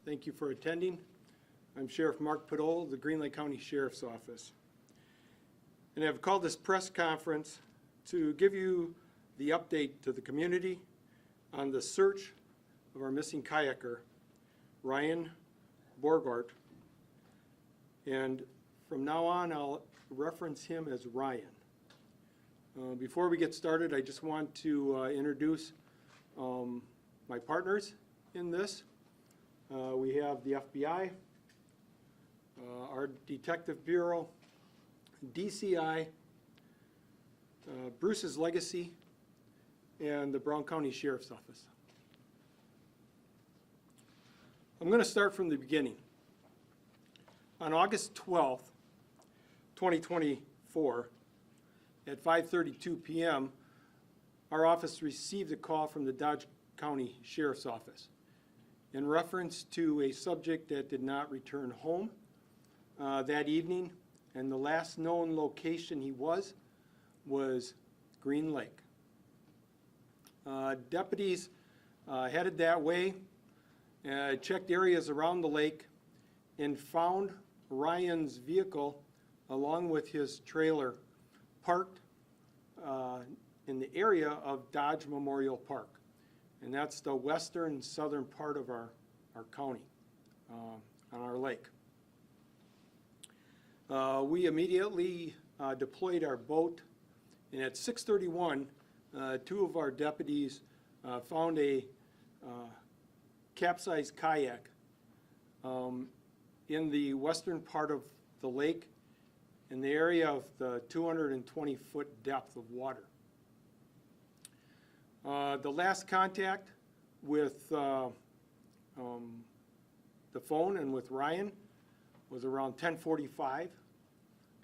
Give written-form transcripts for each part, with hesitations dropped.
Thank you for attending. I'm Sheriff Mark Podol, the Green Lake County Sheriff's Office. And I've called this press conference to give you the update to the community on the search of our missing kayaker, Ryan Borgwardt. And from now on, I'll reference him as Ryan. Before we get started, I just want to introduce my partners in this. We have the FBI, our Detective Bureau, DCI, Bruce's Legacy, and the Brown County Sheriff's Office. I'm going to start from the beginning. On August 12th, 2024, at 5:32 p.m., our office received a call from the Dodge County Sheriff's Office in reference to a subject that did not return home that evening, and the last known location he was Green Lake. Deputies headed that way, checked areas around the lake, and found Ryan's vehicle along with his trailer parked in the area of Dodge Memorial Park. And that's the western southern part of our county on our lake. We immediately deployed our boat, and at 6:31, two of our deputies found a capsized kayak in the western part of the lake in the area of the 220-foot depth of water. The last contact with the phone and with Ryan was around 10:45,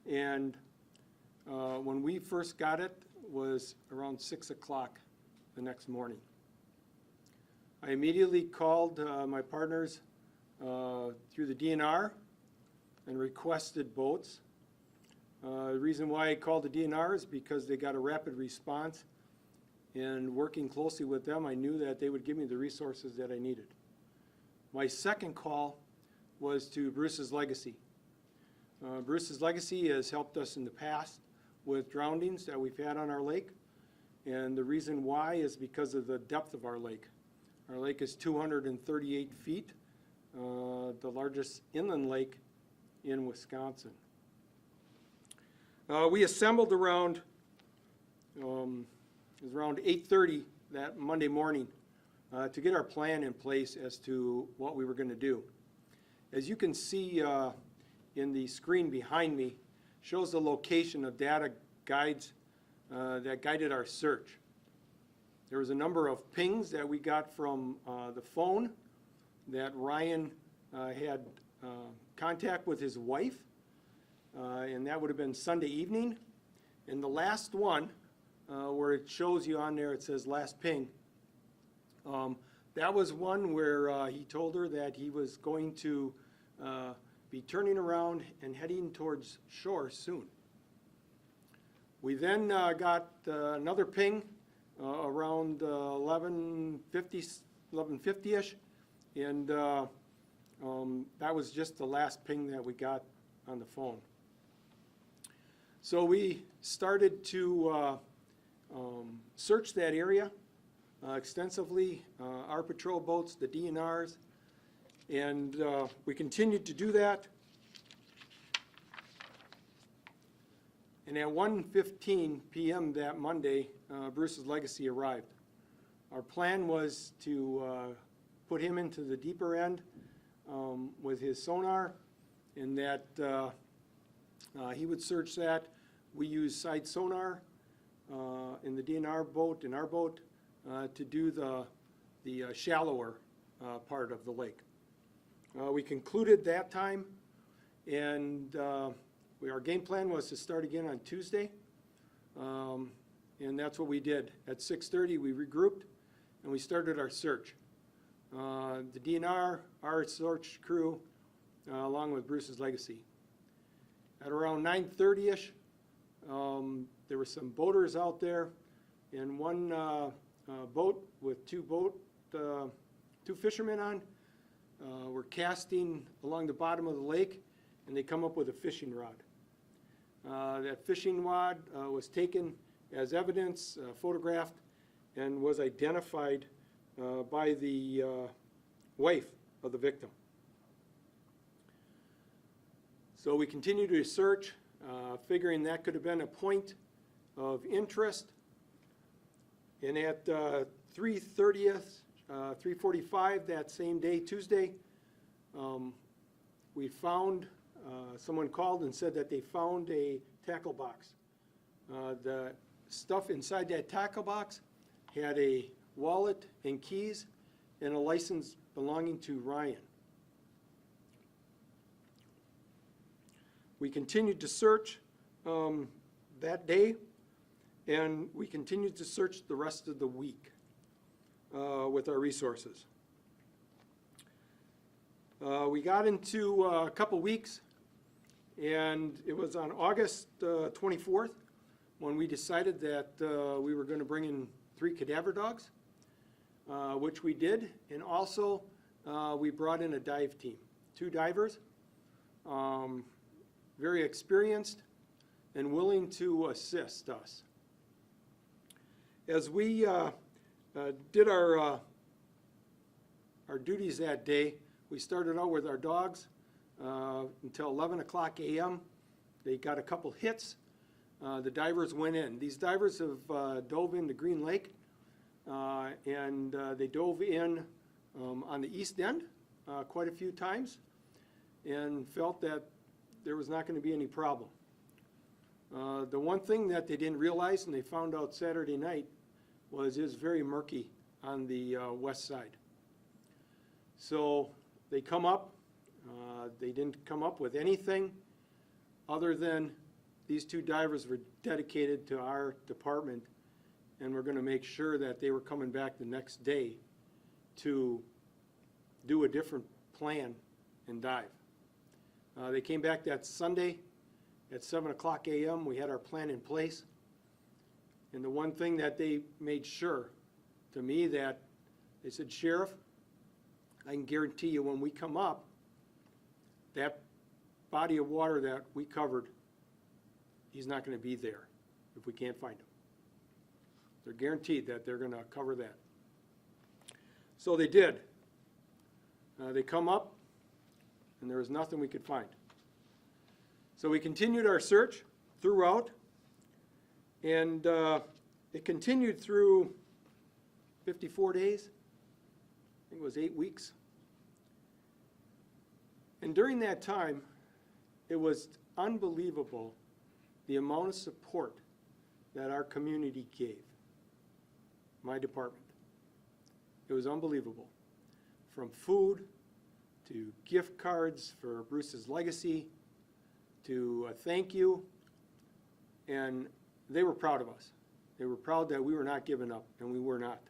and when we first got it was around 6 o'clock the next morning. I immediately called my partners through the DNR and requested boats. The reason why I called the DNR is because they got a rapid response, and working closely with them, I knew that they would give me the resources that I needed. My second call was to Bruce's Legacy. Bruce's Legacy has helped us in the past with drownings that we've had on our lake, and the reason why is because of the depth of our lake. Our lake is 238 feet, the largest inland lake in Wisconsin. We assembled around, it was around 8:30 that Monday morning to get our plan in place as to what we were going to do. As you can see in the screen behind me, shows the location of data guides that guided our search. There was a number of pings that we got from the phone that Ryan had contact with his wife, and that would have been Sunday evening. And the last one, where it shows you on there, it says last ping, that was one where he told her that he was going to be turning around and heading towards shore soon. We then got another ping around 11:50-ish, and that was just the last ping that we got on the phone. So we started to search that area extensively, our patrol boats, the DNRs, and we continued to do that. And at 1:15 p.m. that Monday, Bruce's Legacy arrived. Our plan was to put him into the deeper end with his sonar, and that he would search that. We use side sonar in the DNR boat, in our boat, to do the shallower part of the lake. We concluded that time, and our game plan was to start again on Tuesday, and that's what we did. At 6:30, we regrouped, and we started our search. The DNR, our search crew, along with Bruce's Legacy. At around 9:30-ish, there were some boaters out there, and one boat with two fishermen on were casting along the bottom of the lake, and they come up with a fishing rod. That fishing rod was taken as evidence, photographed, and was identified by the wife of the victim. So we continued to search, figuring that could have been a point of interest. And at 3:45 that same day, Tuesday, we found, someone called and said that they found a tackle box. The stuff inside that tackle box had a wallet and keys and a license belonging to Ryan. We continued to search that day, and we continued to search the rest of the week with our resources. We got into a couple weeks, and it was on August 24th when we decided that we were going to bring in 3 cadaver dogs, which we did, and also we brought in a dive team, 2 divers, very experienced and willing to assist us. As we did our duties that day, we started out with our dogs until 11 o'clock a.m. They got a couple hits. The divers went in. These divers have dove into Green Lake, and they dove in on the east end quite a few times and felt that there was not going to be any problem. The one thing that they didn't realize, and they found out Saturday night, was it was very murky on the west side. So they come up. They didn't come up with anything other than these 2 divers were dedicated to our department, and we're going to make sure that they were coming back the next day to do a different plan and dive. They came back that Sunday at 7 o'clock a.m. We had our plan in place. And the one thing that they made sure to me that they said, Sheriff, I can guarantee you when we come up, that body of water that we covered, he's not going to be there if we can't find him. They're guaranteed that they're going to cover that. So they did. They come up, and there was nothing we could find. So we continued our search throughout, and it continued through 54 days. I think it was 8 weeks. And during that time, it was unbelievable the amount of support that our community gave my department. It was unbelievable. From food to gift cards for Bruce's legacy to a thank you, and they were proud of us. They were proud that we were not giving up, and we were not.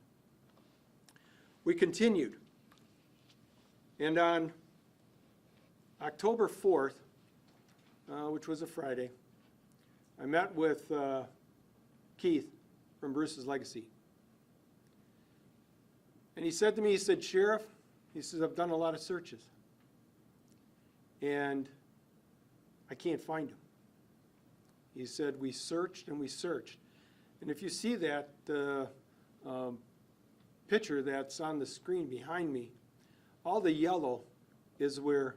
We continued, and on October 4th, which was a Friday, I met with Keith from Bruce's Legacy. And he said to me, he said, Sheriff, he says, I've done a lot of searches, and I can't find him. He said, we searched and we searched. And if you see that picture that's on the screen behind me, all the yellow is where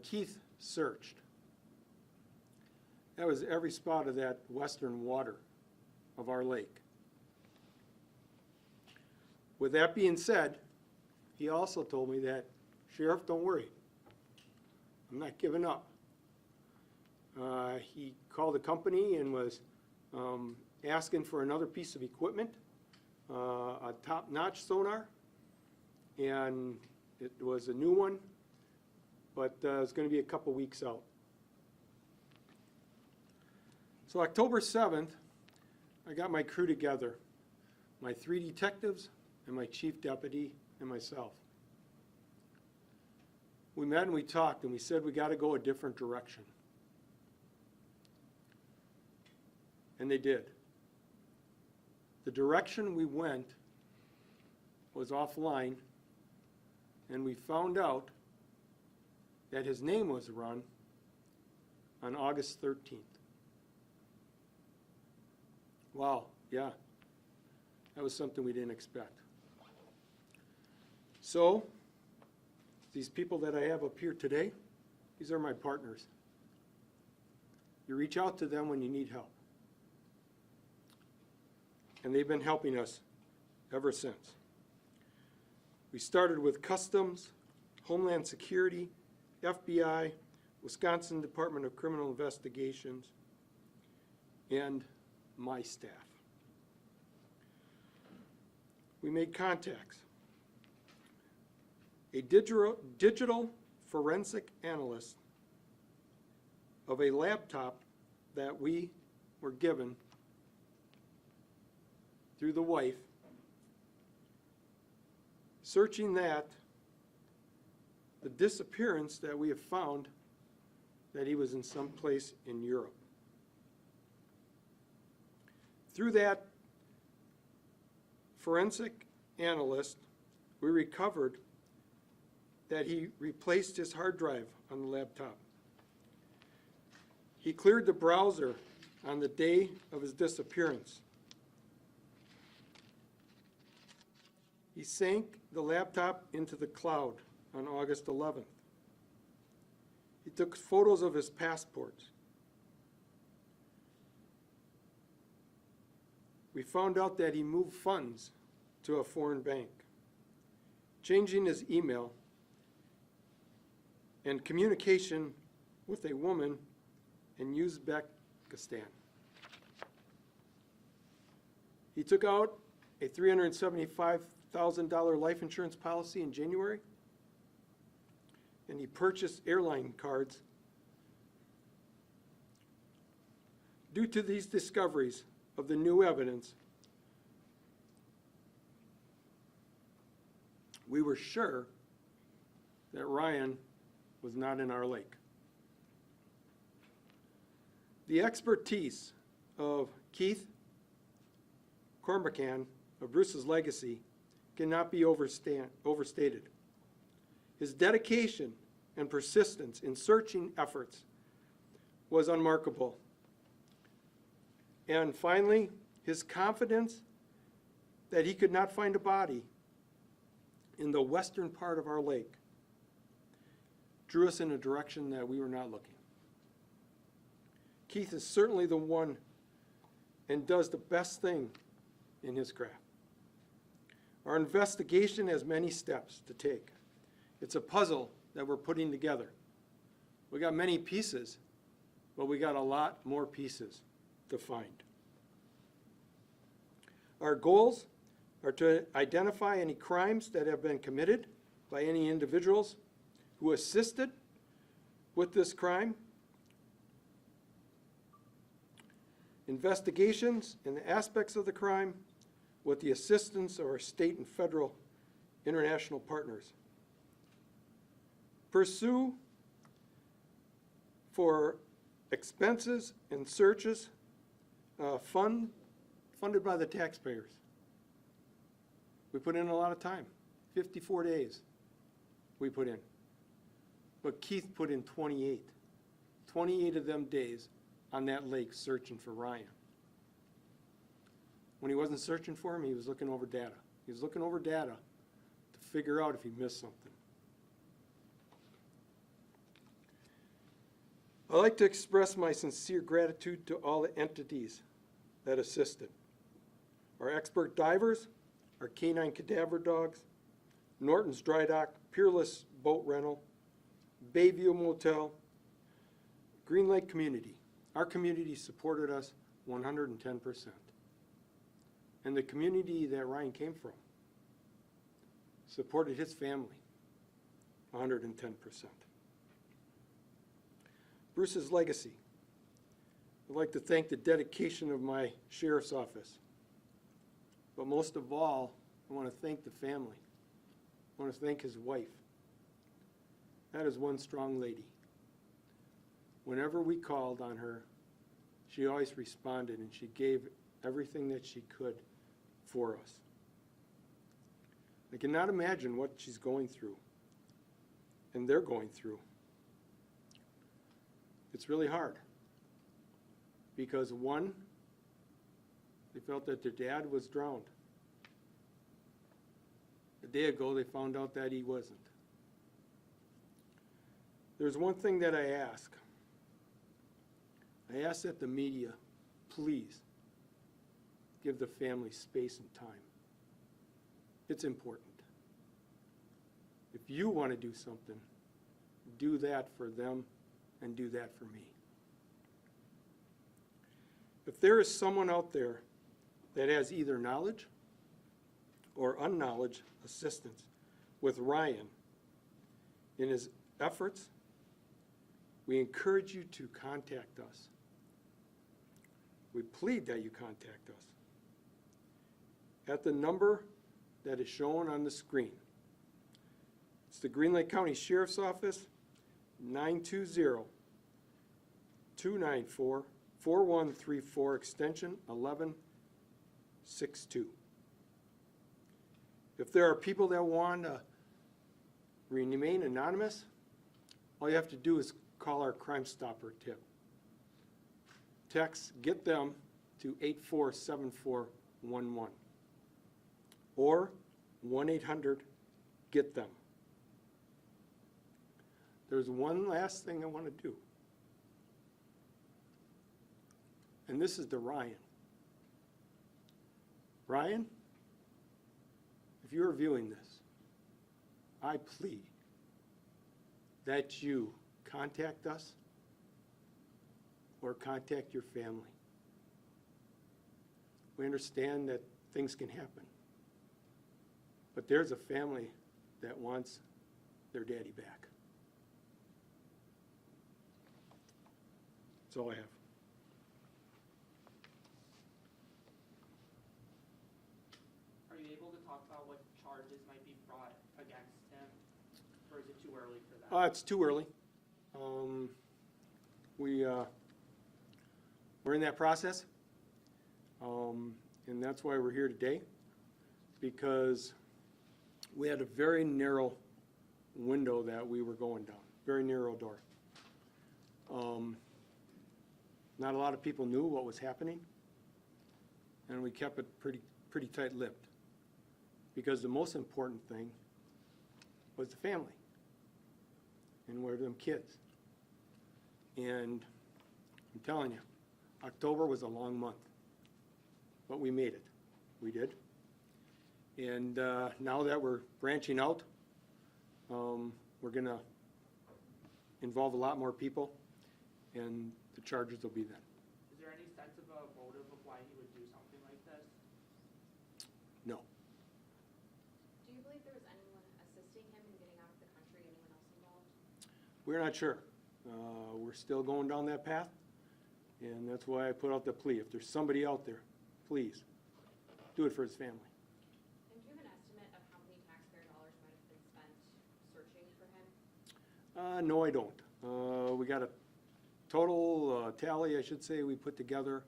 Keith searched. That was every spot of that western water of our lake. With that being said, he also told me that, Sheriff, don't worry. I'm not giving up. He called the company and was asking for another piece of equipment, a top-notch sonar, and it was a new one, but it's going to be a couple weeks out. So October 7th, I got my crew together, my 3 detectives and my chief deputy and myself. We met and we talked, and we said we got to go a different direction. And they did. The direction we went was offline, and we found out that his name was run on August 13th. Wow, yeah, that was something we didn't expect. So, these people that I have up here today, these are my partners. You reach out to them when you need help. And they've been helping us ever since. We started with Customs, Homeland Security, FBI, Wisconsin Department of Criminal Investigations, and my staff. We made contacts. A digital forensic analyst of a laptop that we were given through the wife, searching that, the disappearance that we have found that he was in some place in Europe. Through that forensic analyst, we recovered that he replaced his hard drive on the laptop. He cleared the browser on the day of his disappearance. He sank the laptop into the cloud on August 11th. He took photos of his passports. We found out that he moved funds to a foreign bank, changing his email and communication with a woman in Uzbekistan. He took out a $375,000 life insurance policy in January, and he purchased airline cards. Due to these discoveries of the new evidence, we were sure that Ryan was not in our lake. The expertise of Keith Cormacan of Bruce's Legacy cannot be overstated. His dedication and persistence in searching efforts was unmarkable. And finally, his confidence that he could not find a body in the western part of our lake drew us in a direction that we were not looking. Keith is certainly the one and does the best thing in his craft. Our investigation has many steps to take. It's a puzzle that we're putting together. We got many pieces, but we got a lot more pieces to find. Our goals are to identify any crimes that have been committed by any individuals who assisted with this crime, investigations and the aspects of the crime with the assistance of our state and federal international partners. Pursue for expenses and searches funded by the taxpayers. We put in a lot of time, 54 days we put in. But Keith put in 28 of them days on that lake searching for Ryan. When he wasn't searching for him, he was looking over data. He was looking over data to figure out if he missed something. I'd like to express my sincere gratitude to all the entities that assisted. Our expert divers, our canine cadaver dogs, Norton's Dry Dock, Peerless Boat Rental, Bayview Motel, Green Lake Community. Our community supported us 110%. And the community that Ryan came from supported his family 110%. Bruce's Legacy. I'd like to thank the dedication of my sheriff's office. But most of all, I want to thank the family. I want to thank his wife. That is one strong lady. Whenever we called on her, she always responded, and she gave everything that she could for us. I cannot imagine what she's going through and they're going through. It's really hard because one, they felt that their dad was drowned. A day ago, they found out that he wasn't. There's one thing that I ask. I ask that the media, please, give the family space and time. It's important. If you want to do something, do that for them and do that for me. If there is someone out there that has either knowledge or unknowledge assistance with Ryan in his efforts, we encourage you to contact us. We plead that you contact us at the number that is shown on the screen. It's the Green Lake County Sheriff's Office, 920-294-4134, extension 1162. If there are people that want to remain anonymous, all you have to do is call our Crime Stopper tip. Text "Get Them" to 847411 or 1-800-GET-THEM. There's one last thing I want to do, and this is to Ryan. Ryan, if you are viewing this, I plead that you contact us or contact your family. We understand that things can happen, but there's a family that wants their daddy back. That's all I have. Are you able to talk about what charges might be brought against him, or is it too early for that? It's too early. We're in that process, and that's why we're here today, because we had a very narrow window that we were going down, very narrow door. Not a lot of people knew what was happening, and we kept it pretty tight-lipped, because the most important thing was the family and were them kids. And I'm telling you, October was a long month, but we made it. We did. And now that we're branching out, we're going to involve a lot more people, and the charges will be then. Is there any sense of a motive of why he would do something like this? No. Do you believe there was anyone assisting him in getting out of the country, anyone else involved? We're not sure. We're still going down that path, and that's why I put out the plea. If there's somebody out there, please do it for his family. And do you have an estimate of how many taxpayer dollars might have been spent searching for him? No, I don't. We got a total tally, I should say, we put together.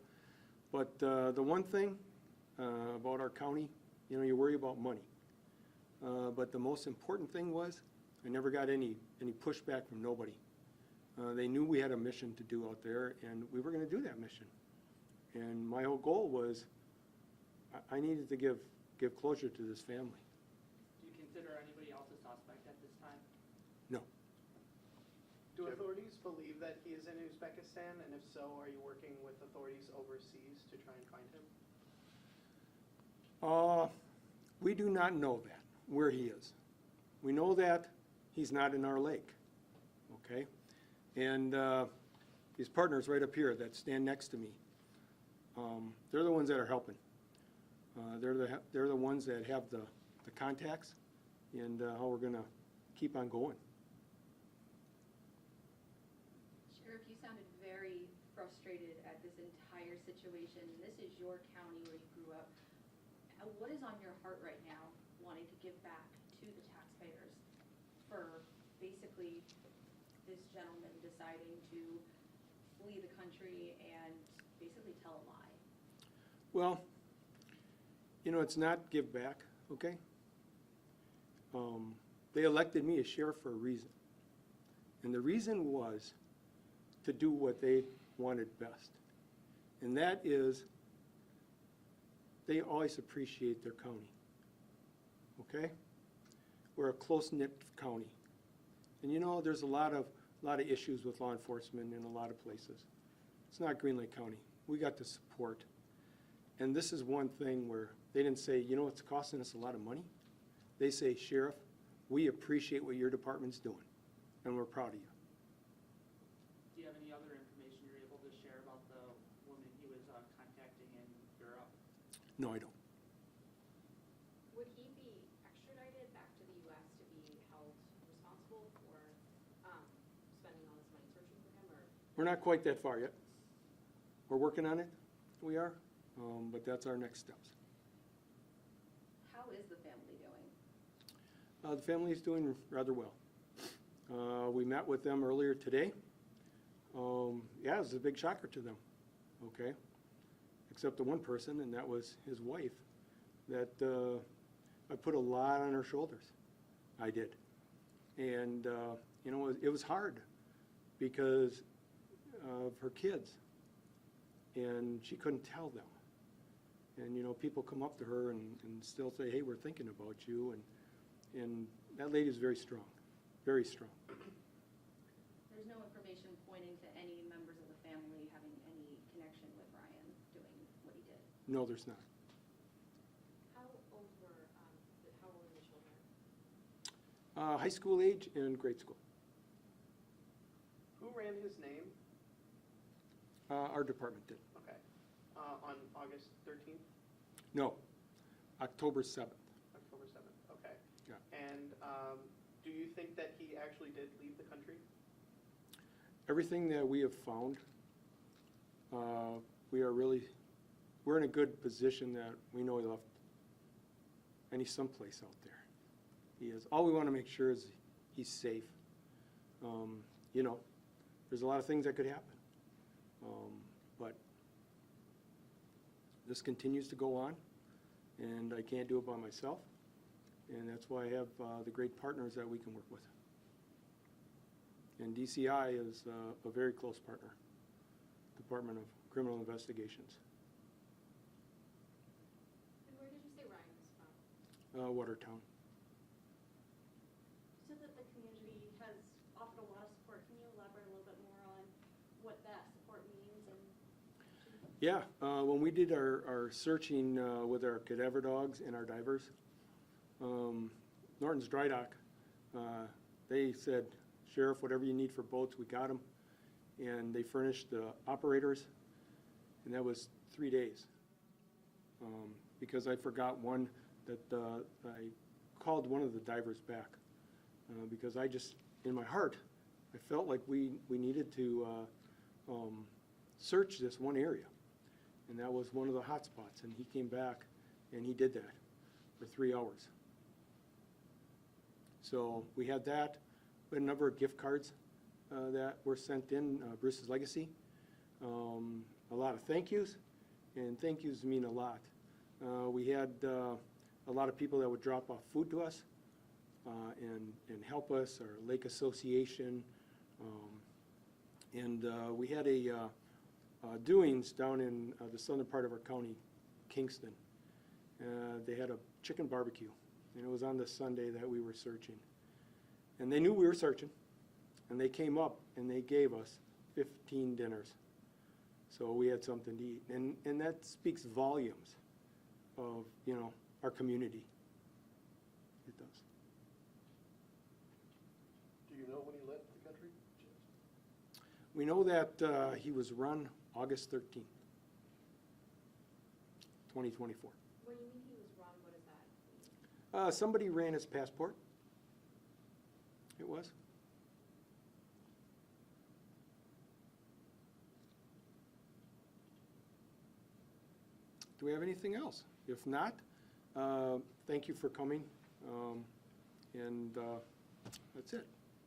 But the one thing about our county, you worry about money. But the most important thing was I never got any pushback from nobody. They knew we had a mission to do out there, and we were going to do that mission. And my whole goal was I needed to give closure to this family. Do you consider anybody else a suspect at this time? No. Do authorities believe that he is in Uzbekistan, and if so, are you working with authorities overseas to try and find him? We do not know that, where he is. We know that he's not in our lake, okay? And his partner's right up here that stand next to me. They're the ones that are helping. They're the ones that have the contacts and how we're going to keep on going. Sheriff, you sounded very frustrated at this entire situation. This is your county where you grew up. What is on your heart right now, wanting to give back to the taxpayers for basically this gentleman deciding to flee the country and basically tell a lie? Well, it's not give back, okay? They elected me as sheriff for a reason. And the reason was to do what they wanted best. And that is, they always appreciate their county. Okay? We're a close-knit county. And you know, there's a lot of issues with law enforcement in a lot of places. It's not Green Lake County. We got the support. And this is one thing where they didn't say, you know, it's costing us a lot of money. They say, Sheriff, we appreciate what your department's doing, and we're proud of you. Do you have any other information you're able to share about the woman he was contacting in Europe? No, I don't. Would he be extradited back to the US to be held responsible for spending all this money searching for him, or? We're not quite that far yet. We're working on it. We are. But that's our next steps. How is the family doing? The family is doing rather well. We met with them earlier today. Yeah, it was a big shocker to them, okay? Except the one person, and that was his wife, that I put a lot on her shoulders. I did. And, you know, it was hard because of her kids, and she couldn't tell them. And, you know, people come up to her and still say, hey, we're thinking about you. And that lady is very strong, very strong. There's no information pointing to any members of the family having any connection with Ryan doing what he did. No, there's not. How old were the children? High school age and grade school. Who ran his name? Our department did. Okay. On August 13th? No, October 7th. October 7th, okay. Yeah. And do you think that he actually did leave the country? Everything that we have found, we're in a good position that we know he left, and he's someplace out there. He is. All we want to make sure is he's safe. You know, there's a lot of things that could happen. But this continues to go on, and I can't do it by myself, and that's why I have the great partners that we can work with. And DCI is a very close partner, Department of Criminal Investigations. And where did you say Ryan was from? Watertown. So that the community has offered a lot of support. Can you elaborate a little bit more on what that support means? And Yeah, when we did our searching with our cadaver dogs and our divers, Norton's Dry Dock, they said, Sheriff, whatever you need for boats, we got them. And they furnished the operators, and that was 3 days. Because I forgot one that I called one of the divers back. Because I just, in my heart, I felt like we needed to search this one area. And that was one of the hot spots, and he came back and he did that for 3 hours. So we had that. We had a number of gift cards that were sent in, Bruce's Legacy. A lot of thank yous, and thank yous mean a lot. We had a lot of people that would drop off food to us and help us, our Lake Association. And we had a doings down in the southern part of our county, Kingston. They had a chicken barbecue, and it was on the Sunday that we were searching. And they knew we were searching, and they came up and they gave us 15 dinners. So we had something to eat, and that speaks volumes of, you know, our community. It does. Do you know when he left the country? We know that he was run August 13th, 2024. When you mean he was run, what does that mean? Somebody ran his passport. It was. Do we have anything else? If not, thank you for coming, and that's it.